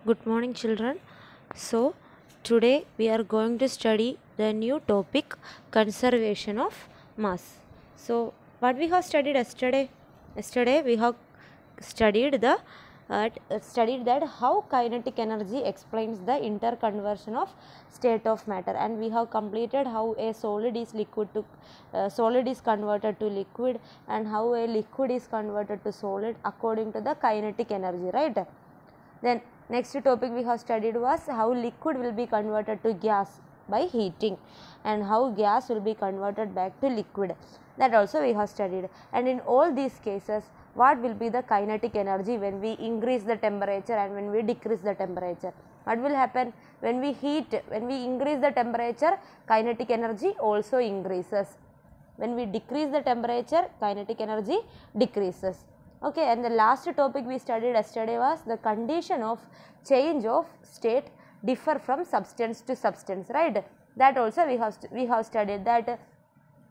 Good morning, children. So, today we are going to study the new topic conservation of mass. So, what we have studied yesterday? Yesterday we have studied studied that how kinetic energy explains the interconversion of state of matter, and we have completed how a solid is solid is converted to liquid, and how a liquid is converted to solid according to the kinetic energy, right? Then next topic we have studied was how liquid will be converted to gas by heating, and how gas will be converted back to liquid. That also we have studied. And in all these cases, what will be the kinetic energy when we increase the temperature and when we decrease the temperature? What will happen when we heat? When we increase the temperature, kinetic energy also increases. When we decrease the temperature, kinetic energy decreases. Okay, and the last topic we studied yesterday was the condition of change of state differ from substance to substance, right? That also we have studied that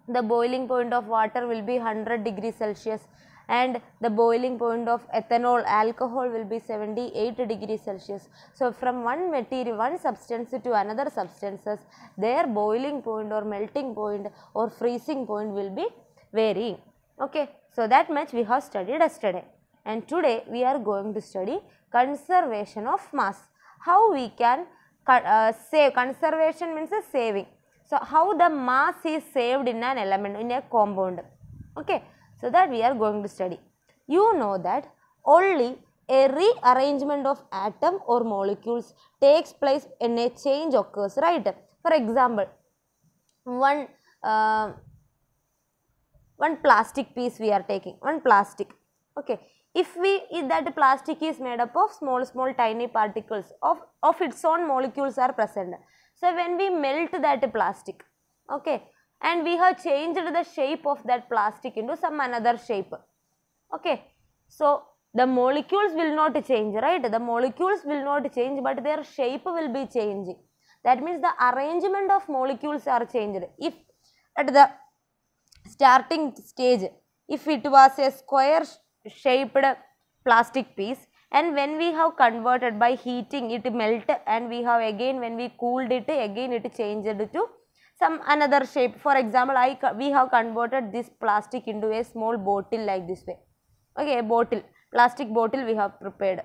the boiling point of water will be 100 degrees Celsius, and the boiling point of ethanol alcohol will be 78 degrees Celsius. So, from one material, one substance to another substances, their boiling point or melting point or freezing point will be varying. Okay, so that much we have studied yesterday, and today we are going to study conservation of mass. How we can save? Conservation means saving. So, how the mass is saved in an element, in a compound. Okay, so that we are going to study. You know that only a rearrangement of atom or molecules takes place when a change occurs, right? For example, one plastic piece we are taking, one plastic. Okay, if that plastic is made up of small tiny particles of its own molecules are present. So, when we melt that plastic, okay, and we have changed the shape of that plastic into some another shape, okay, so the molecules will not change, right? The molecules will not change, but their shape will be changing. That means the arrangement of molecules are changed. If at the starting stage, if it was a square shaped plastic piece, and when we have converted by heating it melt, and we have again when we cooled it again it changed to some another shape. For example, we have converted this plastic into a small bottle like this way. Okay, a bottle, plastic bottle we have prepared,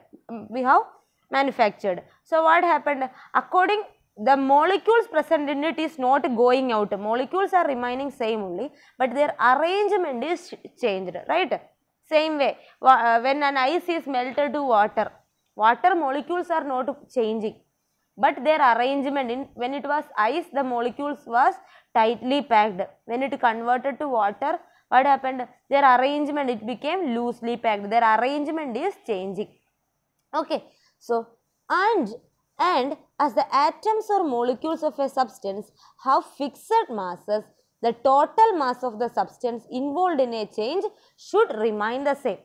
we have manufactured. So, what happened? According the molecules present in it is not going out, molecules are remaining same only, but their arrangement is changed, right? Same way, when an ice is melted to water, water molecules are not changing, but their arrangement in when it was ice, the molecules was tightly packed. When it converted to water, what happened? Their arrangement, it became loosely packed. Their arrangement is changing. Okay, so and as the atoms or molecules of a substance have fixed masses, the total mass of the substance involved in a change should remain the same.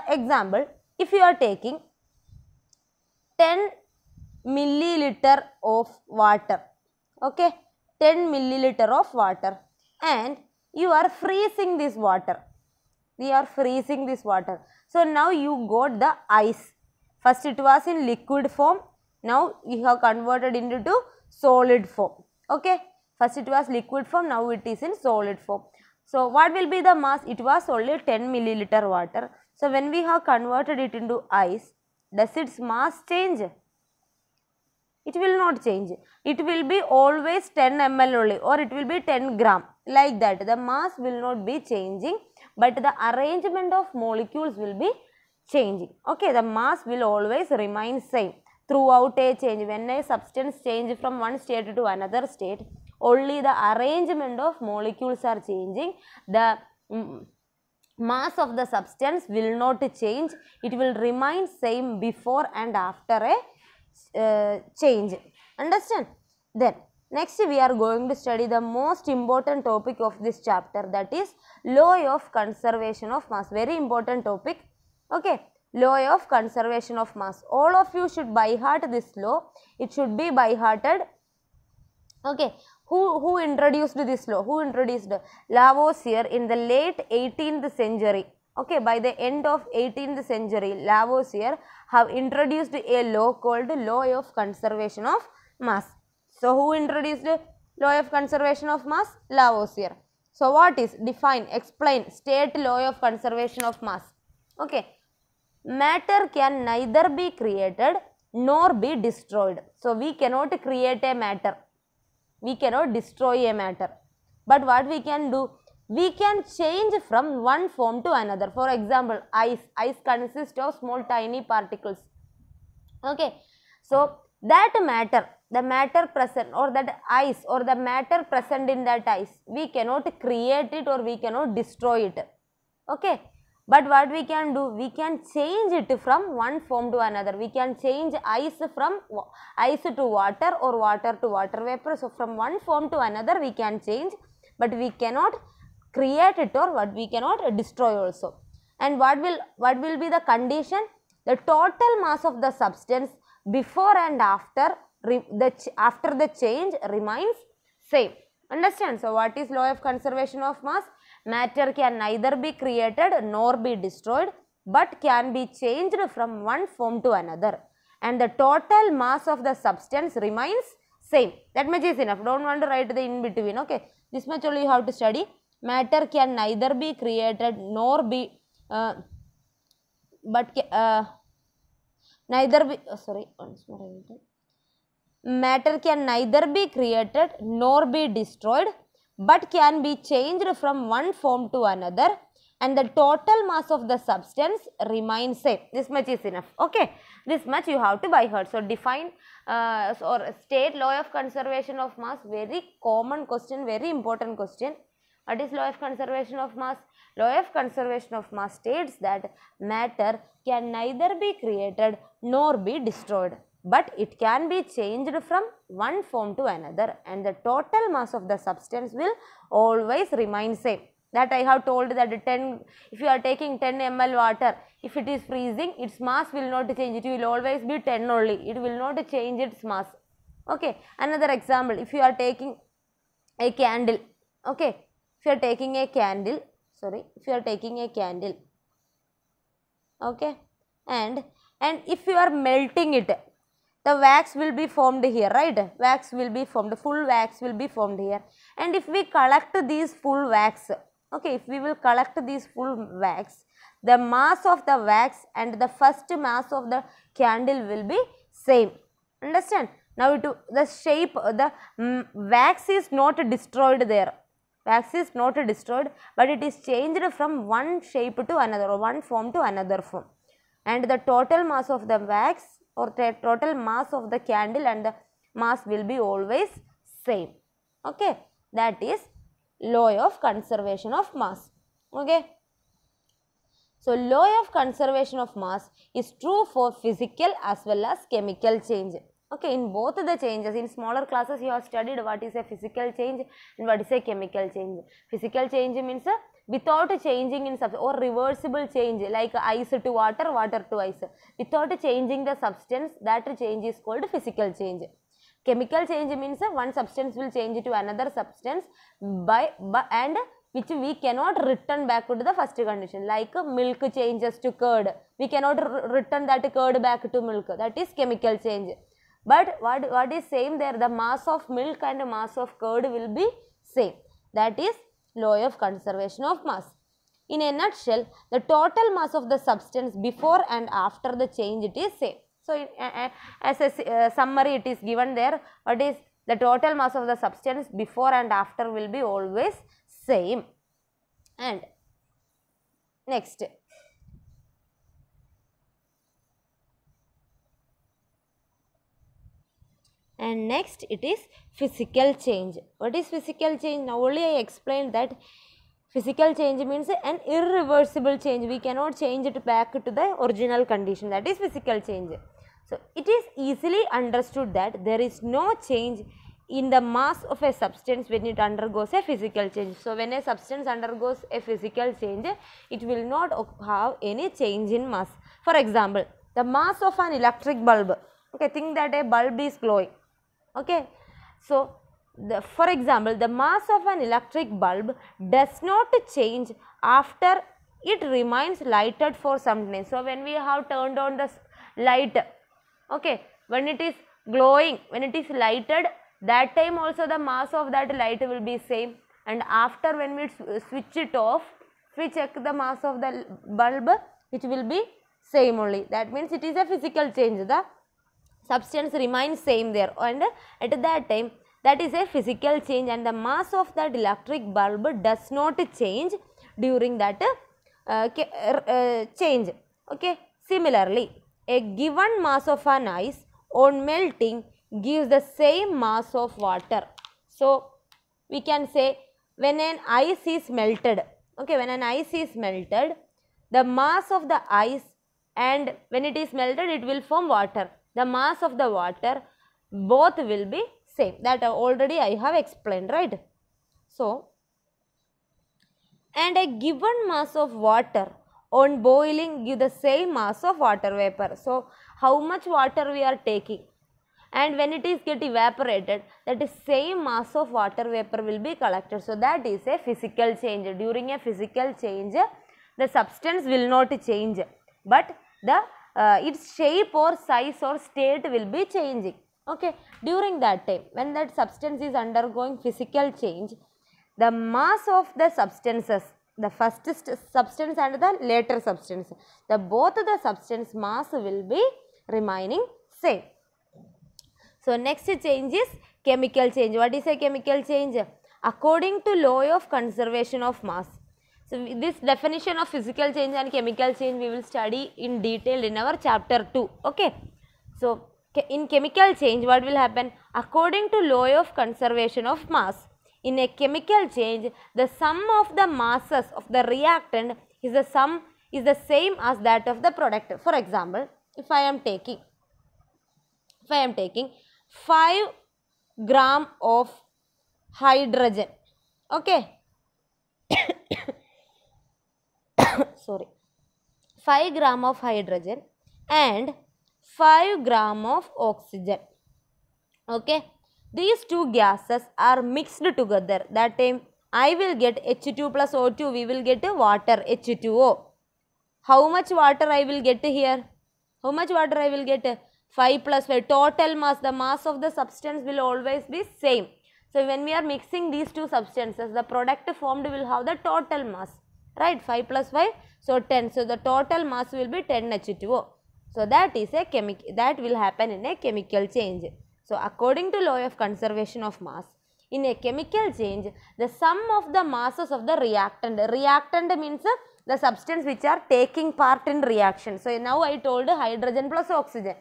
Example, if you are taking 10 milliliter of water, okay, 10 milliliter of water, and you are freezing this water. We are freezing this water. So, now you got the ice. First it was in liquid form, now we have converted into solid form. Okay, first it was liquid form, now it is in solid form. So, what will be the mass? It was only 10 milliliter water. So, when we have converted it into ice, does its mass change? It will not change. It will be always 10 ml only, or it will be 10 gram, like that. The mass will not be changing, but the arrangement of molecules will be changing. Okay, the mass will always remain same throughout a change. When a substance change from one state to another state, only the arrangement of molecules are changing. The mass of the substance will not change. It will remain same before and after a change. Understand? Then next we are going to study the most important topic of this chapter, that is law of conservation of mass. Very important topic. Okay, law of conservation of mass. All of you should by heart this law. It should be by hearted. Okay, who introduced this law? Who introduced? Lavoisier in the late 18th century. Okay, by the end of 18th century, Lavoisier have introduced a law called law of conservation of mass. So, who introduced law of conservation of mass? Lavoisier. So, what is? Define, explain, state law of conservation of mass. Okay. Matter can neither be created nor be destroyed. So, we cannot create a matter. We cannot destroy a matter. But what we can do? We can change from one form to another. For example, ice. Ice consists of small tiny particles. Okay. So, that matter, the matter present or that ice or the matter present in that ice, we cannot create it or we cannot destroy it. Okay. But what we can do? We can change it from one form to another. We can change ice from ice to water or water to water vapor. So, from one form to another we can change, but we cannot create it or what we cannot destroy also. And what will be the condition? The total mass of the substance before and after the change remains same. Understand? So, what is law of conservation of mass? Matter can neither be created nor be destroyed, but can be changed from one form to another, and the total mass of the substance remains same. That much is enough. Don't want to write the in between. Okay, this much only you have to study. Matter can neither be created nor be Matter can neither be created nor be destroyed, but can be changed from one form to another, and the total mass of the substance remains same. This much is enough. Okay, this much you have to by heart. So, define or state law of conservation of mass. Very common question, very important question. What is law of conservation of mass? Law of conservation of mass states that matter can neither be created nor be destroyed, but it can be changed from one form to another, and the total mass of the substance will always remain same. That I have told that if you are taking 10 ml water, if it is freezing, its mass will not change, it will always be 10 only, it will not change its mass. Okay, another example, if you are taking a candle, okay, if you are taking a candle, okay, and if you are melting it, the wax will be formed here, right? Wax will be formed, full wax will be formed here. And if we collect these full wax, okay, if we will collect these full wax, the mass of the wax and the first mass of the candle will be same. Understand? Now, the shape, the wax is not destroyed there. Wax is not destroyed, but it is changed from one shape to another or one form to another form. And the total mass of the wax or the total mass of the candle and the mass will be always same. Okay, that is law of conservation of mass. Okay, so law of conservation of mass is true for physical as well as chemical change. Okay, in both the changes, in smaller classes you have studied what is a physical change and what is a chemical change. Physical change means without changing in substance or reversible change like ice to water, water to ice. Without changing the substance, that change is called physical change. Chemical change means one substance will change to another substance and which we cannot return back to the first condition, like milk changes to curd. We cannot return that curd back to milk. That is chemical change. But what is same there? The mass of milk and mass of curd will be same. That is law of conservation of mass. In a nutshell, the total mass of the substance before and after the change it is same. So, as a summary it is given there, what is the total mass of the substance before and after will be always same. And next, it is physical change. What is physical change? Now only I explained that physical change means an irreversible change. We cannot change it back to the original condition. That is physical change. So, it is easily understood that there is no change in the mass of a substance when it undergoes a physical change. So, when a substance undergoes a physical change, it will not have any change in mass. For example, the mass of an electric bulb. Okay, think that a bulb is glowing. Okay, so for example, the mass of an electric bulb does not change after it remains lighted for some time. So when we have turned on the light, okay, when it is glowing, when it is lighted, that time also the mass of that light will be same, and after when we switch it off, we check the mass of the bulb, which will be same only. That means it is a physical change. The substance remains same there, and at that time that is a physical change, and the mass of that electric bulb does not change during that change. Okay. Similarly, a given mass of an ice on melting gives the same mass of water. So we can say when an ice is melted, okay, when an ice is melted, the mass of the ice, and when it is melted it will form water, the mass of the water, both will be same. That already I have explained, right? So, and a given mass of water on boiling give the same mass of water vapor. So, how much water we are taking, and when it is get evaporated, that is same mass of water vapor will be collected. So, that is a physical change. During a physical change, the substance will not change, but the its shape or size or state will be changing. Okay. During that time, when that substance is undergoing physical change, the mass of the substances, the first substance and the later substance, the both the substance mass will be remaining same. So next change is chemical change. What is a chemical change? According to law of conservation of mass. So this definition of physical change and chemical change we will study in detail in our chapter 2. Okay. So in chemical change, what will happen? According to law of conservation of mass, in a chemical change, the sum of the masses of the reactant is the same as that of the product. For example, if I am taking 5 gram of hydrogen, okay, sorry, 5 gram of hydrogen and 5 gram of oxygen, okay. These two gases are mixed together. That time I will get H2 plus O2, we will get water, H2O. How much water I will get here? How much water I will get? 5 plus 5, total mass, the mass of the substance will always be same. So when we are mixing these two substances, the product formed will have the total mass, right? 5 plus 5, so 10. So the total mass will be 10 H2O. So that is a that will happen in a chemical change. So according to law of conservation of mass, in a chemical change, the sum of the masses of the reactant means the substance which are taking part in reaction. So now I told hydrogen plus oxygen.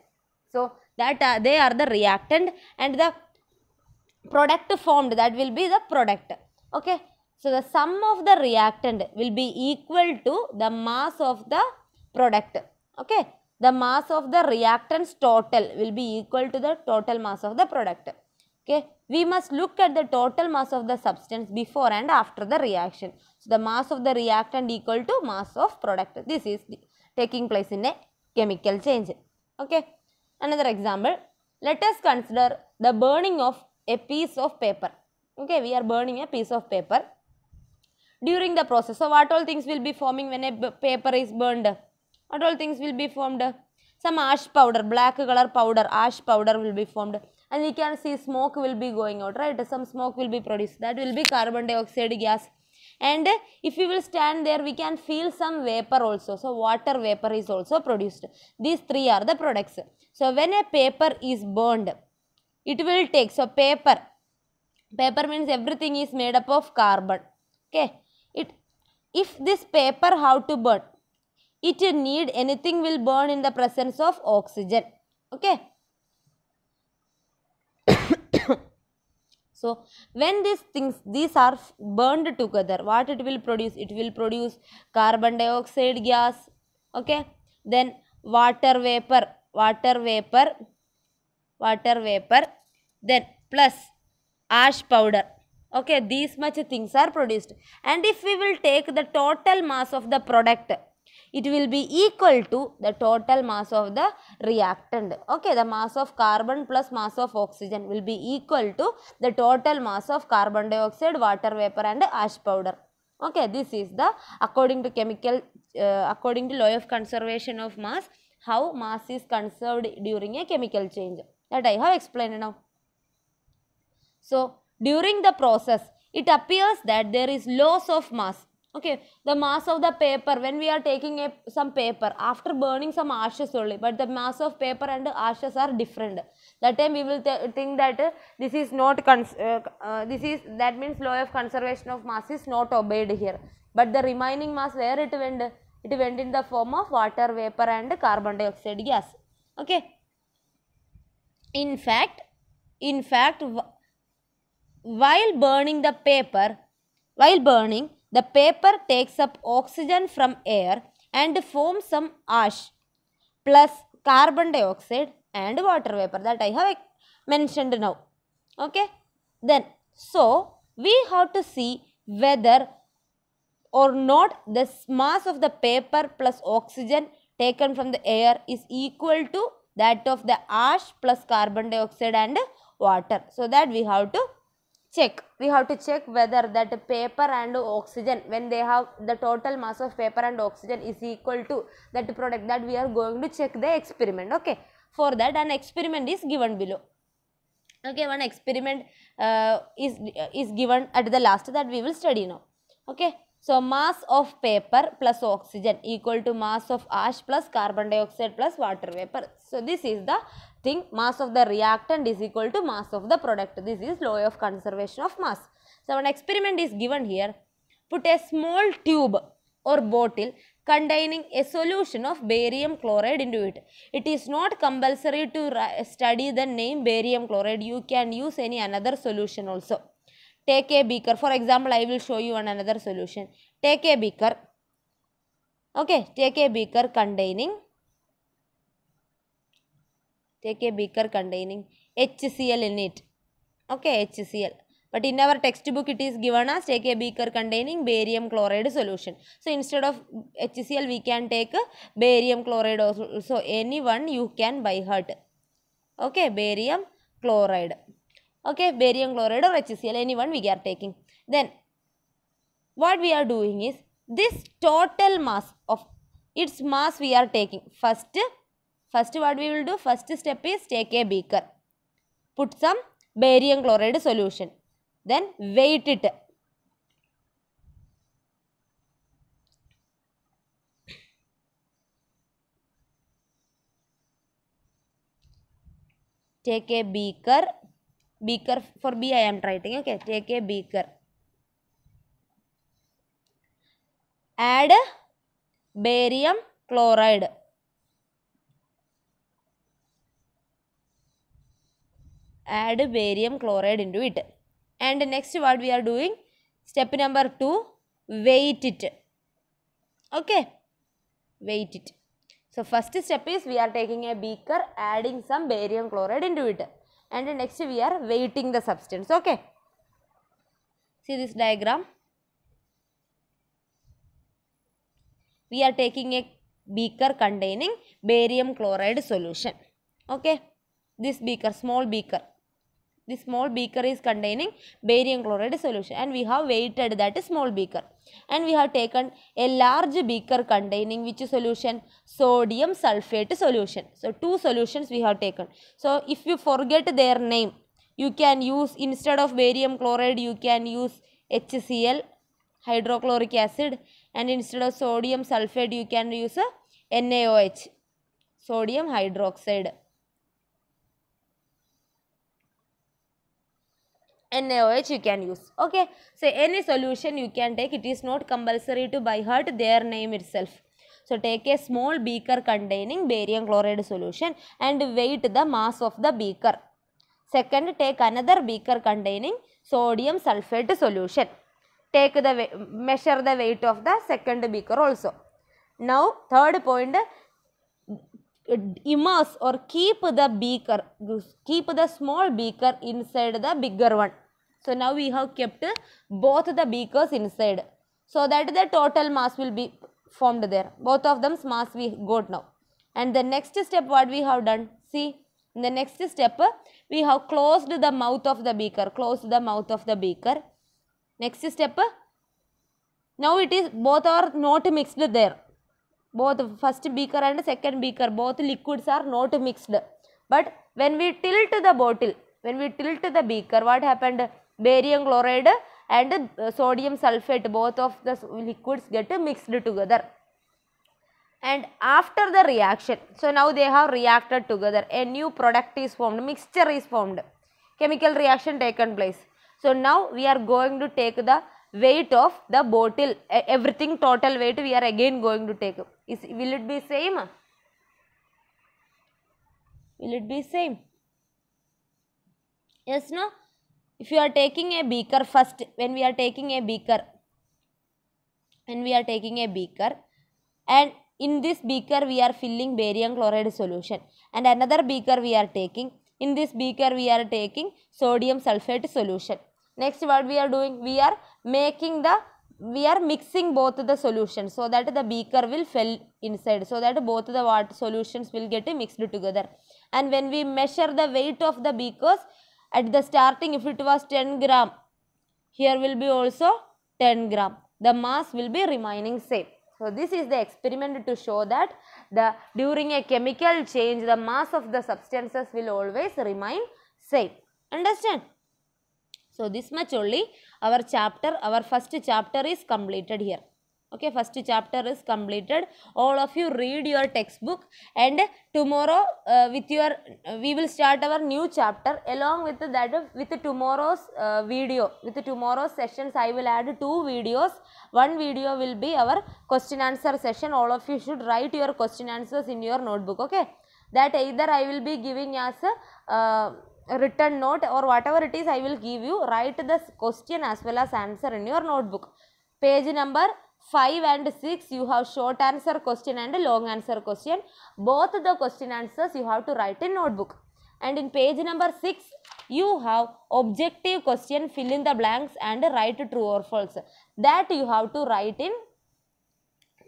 So that they are the reactant, and the product formed, that will be the product. Okay. So the sum of the reactant will be equal to the mass of the product. Okay. The mass of the reactants total will be equal to the total mass of the product. Okay. We must look at the total mass of the substance before and after the reaction. So the mass of the reactant equal to mass of product. This is taking place in a chemical change. Okay. Another example. Let us consider the burning of a piece of paper. Okay. We are burning a piece of paper. During the process, so what all things will be forming when a paper is burned? What all things will be formed? Some ash powder, black color powder, ash powder will be formed, and we can see smoke will be going out, right? Some smoke will be produced, that will be carbon dioxide gas. And if we will stand there, we can feel some vapor also. So water vapor is also produced. These three are the products. So when a paper is burned, it will take, so paper means everything is made up of carbon. Okay. If this paper have to burn, it need anything will burn in the presence of oxygen. Okay. So when these are burned together, what it will produce? It will produce carbon dioxide gas. Okay. Then water vapor, then plus ash powder. Okay, these much things are produced. And if we will take the total mass of the product, it will be equal to the total mass of the reactant. Okay, the mass of carbon plus mass of oxygen will be equal to the total mass of carbon dioxide, water vapor and ash powder. Okay, this is the according to law of conservation of mass, how mass is conserved during a chemical change, that I have explained now. So during the process, it appears that there is loss of mass. Okay, the mass of the paper, when we are taking some paper after burning some ashes only, but the mass of paper and ashes are different. That time we will think that this is not that means law of conservation of mass is not obeyed here. But the remaining mass, where it went? It went in the form of water vapor and carbon dioxide gas. Okay. In fact, while burning, the paper takes up oxygen from air and forms some ash plus carbon dioxide and water vapor, that I have mentioned now. Okay. Then, so we have to see whether or not the mass of the paper plus oxygen taken from the air is equal to that of the ash plus carbon dioxide and water. So that we have to check. We have to check whether that paper and oxygen, when they have the total mass of paper and oxygen is equal to that product, that we are going to check the experiment. Okay. For that, an experiment is given below. Okay, one experiment is given at the last, that we will study now. Okay. So mass of paper plus oxygen equal to mass of ash plus carbon dioxide plus water vapor. So this is the thing, mass of the reactant is equal to mass of the product. This is law of conservation of mass. So an experiment is given here. Put a small tube or bottle containing a solution of barium chloride into it. It is not compulsory to study the name barium chloride. You can use any another solution also. Take a beaker. For example, I will show you another solution. Take a beaker. Okay, take a beaker containing HCl in it. Okay, HCl. But in our textbook it is given as take a beaker containing barium chloride solution. So instead of HCl we can take barium chloride also. So any one you can by heart. Okay, barium chloride. Okay, barium chloride or HCl, any one we are taking. Then what we are doing is, this total mass of its mass we are taking. First what we will do, first step is take a beaker, put some barium chloride solution, then weight it. Take a beaker for B I am writing. Okay, take a beaker, add barium chloride, into it. And next what we are doing, step number 2, weight it. Okay, weight it. So first step is we are taking a beaker, adding some barium chloride into it, and next we are weighting the substance. Okay, see this diagram. We are taking a beaker containing barium chloride solution. Okay, this beaker, small beaker. This small beaker is containing barium chloride solution, and we have weighted that small beaker. And we have taken a large beaker containing which solution? Sodium sulfate solution. So 2 solutions we have taken. So if you forget their name, you can use, instead of barium chloride you can use HCl, hydrochloric acid, and instead of sodium sulfate you can use a NaOH, sodium hydroxide. NaOH you can use. Okay, so any solution you can take, it is not compulsory to by heart their name itself. So take a small beaker containing barium chloride solution and weight the mass of the beaker. Second, take another beaker containing sodium sulfate solution. Take the measure the weight of the second beaker also. Now third point, immerse or keep the small beaker inside the bigger one. So now we have kept both the beakers inside, so that the total mass will be formed there. Both of them's mass we got now. And the next step what we have done, see, in the next step we have closed the mouth of the beaker. Next step, Now it is both are not mixed there. Both first beaker and second beaker, both liquids are not mixed. But when we tilt the bottle, when we tilt the beaker, what happened? Barium chloride and sodium sulfate, both of the liquids get mixed together. And after the reaction, so now they have reacted together, a new product is formed, mixture is formed, chemical reaction taken place. So now we are going to take the weight of the bottle, everything total weight we are again going to take. Will it be same? Will it be same? Yes, no? If you are taking a beaker first, when we are taking a beaker, and in this beaker we are filling barium chloride solution, and another beaker we are taking, in this beaker we are taking sodium sulfate solution. Next what we are doing? We are mixing both the solutions so that the beaker will fill inside, so that both the water solutions will get mixed together. And when we measure the weight of the beakers, at the starting if it was 10 gram, here will be also 10 gram. The mass will be remaining same. So this is the experiment to show that during a chemical change, the mass of the substances will always remain same. Understand? So this much only our first chapter is completed here. Okay, first chapter is completed. All of you read your textbook, and tomorrow we will start our new chapter. Along with that, with tomorrow's video, with tomorrow's sessions, I will add 2 videos. One video will be our question answer session. All of you should write your question answers in your notebook. Okay, that either I will be giving as a written note, or whatever it is I will give you. Write the question as well as answer in your notebook. Page number 5 and 6 you have short answer question and long answer question. Both the question answers you have to write in notebook. And in page number 6 you have objective question, fill in the blanks and write true or false. That you have to write in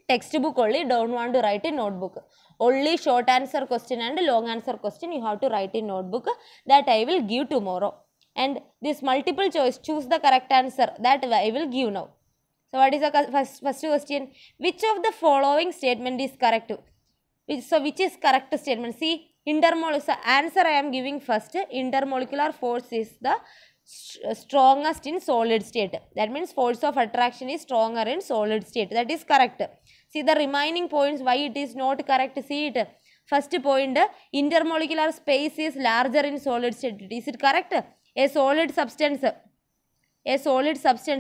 textbook only, don't want to write in notebook. Only short answer question and long answer question you have to write in notebook. That I will give tomorrow. And this multiple choice, choose the correct answer, that I will give now. So what is the first question? Which of the following statement is correct? Which is correct statement? See, answer I am giving first. Intermolecular force is the strongest in solid state. That means force of attraction is stronger in solid state. That is correct. See the remaining points why it is not correct. See it. First point, intermolecular space is larger in solid state. Is it correct? A solid substance,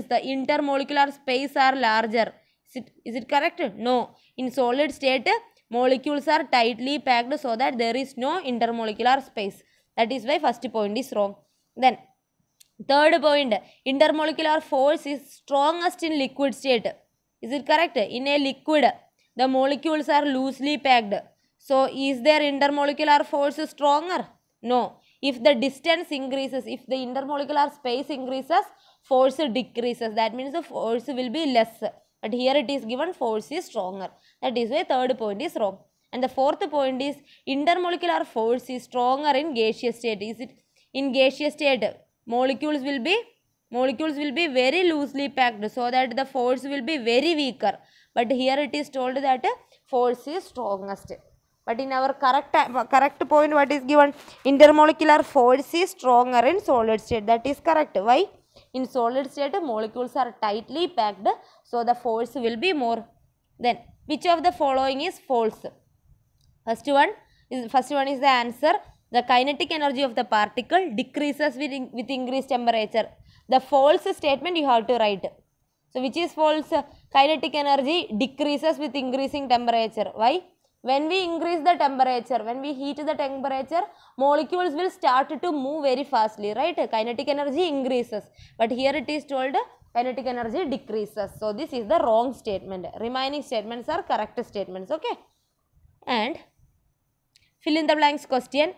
the intermolecular space are larger. Is it correct? No. In solid state, molecules are tightly packed so that there is no intermolecular space. That is why first point is wrong. Then third point, intermolecular force is strongest in liquid state. Is it correct? In a liquid, the molecules are loosely packed. So is their intermolecular force stronger? No. If the distance increases, if the intermolecular space increases, force decreases. That means the force will be less. But here it is given force is stronger. That is why third point is wrong. And the fourth point is intermolecular force is stronger in gaseous state. Is it in gaseous state? Molecules will be very loosely packed so that the force will be very weaker. But here it is told that force is strongest. But in our correct point, what is given? Intermolecular force is stronger in solid state. That is correct. Why? In solid state, molecules are tightly packed, so the force will be more. Then, which of the following is false? First one is the answer. The kinetic energy of the particle decreases with increased temperature. The false statement you have to write. So, which is false? Kinetic energy decreases with increasing temperature. Why? When we increase the temperature, when we heat the temperature, molecules will start to move very fastly, right? Kinetic energy increases. But here it is told kinetic energy decreases. So, this is the wrong statement. Remaining statements are correct statements, okay? And fill in the blanks question.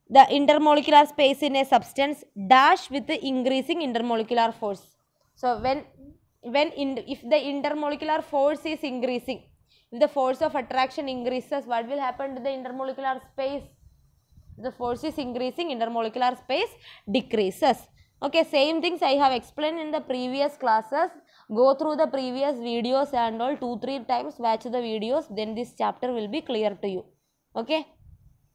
The intermolecular space in a substance dash with the increasing intermolecular force. So, if the intermolecular force is increasing, if the force of attraction increases, what will happen to the intermolecular space? The force is increasing, intermolecular space decreases. Okay, same things I have explained in the previous classes. go through the previous videos and all 2-3 times, watch the videos, then this chapter will be clear to you. Okay.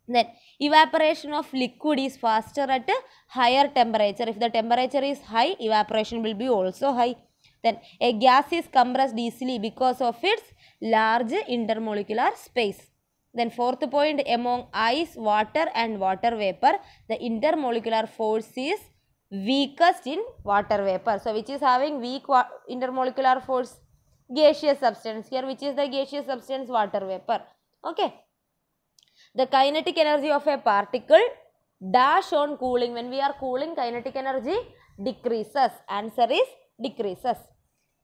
Then evaporation of liquid is faster at a higher temperature. If the temperature is high, evaporation will be also high. Then a gas is compressed easily because of its large intermolecular space. Then fourth point, among ice, water and water vapor, the intermolecular force is weakest in water vapor. So which is having weak intermolecular force? Gaseous substance. Here which is the gaseous substance? Water vapor. Okay. The kinetic energy of a particle dash on cooling. When we are cooling, kinetic energy decreases. Answer is decreases.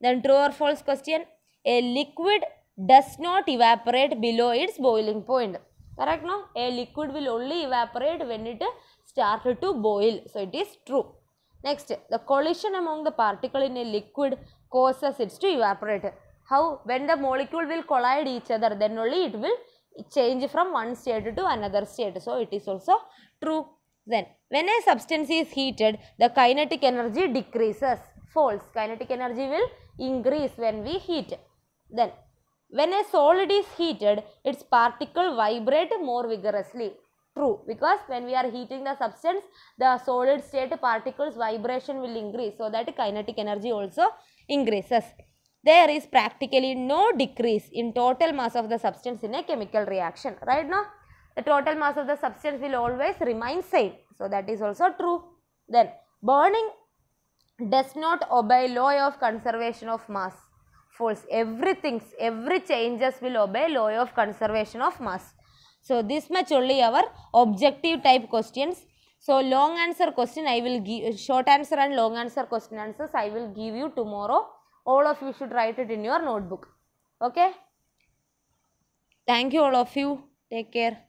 Then true or false question. A liquid does not evaporate below its boiling point. Correct, no? A liquid will only evaporate when it started to boil. So it is true. Next, the collision among the particle in a liquid causes it to evaporate. How? When the molecule will collide each other, then only it will change from one state to another state. So it is also true. Then when a substance is heated, the kinetic energy decreases. False. Kinetic energy will increase when we heat. Then when a solid is heated, its particle vibrate more vigorously. True, because when we are heating the substance, the solid state particles vibration will increase, so that kinetic energy also increases. There is practically no decrease in total mass of the substance in a chemical reaction. Right now, the total mass of the substance will always remain same. So that is also true. Then burning does not obey law of conservation of mass. False. Every changes will obey law of conservation of mass. So this much only our objective type questions. So long answer question I will give, short answer and long answer question answers I will give you tomorrow. All of you should write it in your notebook. Okay. Thank you all of you. Take care.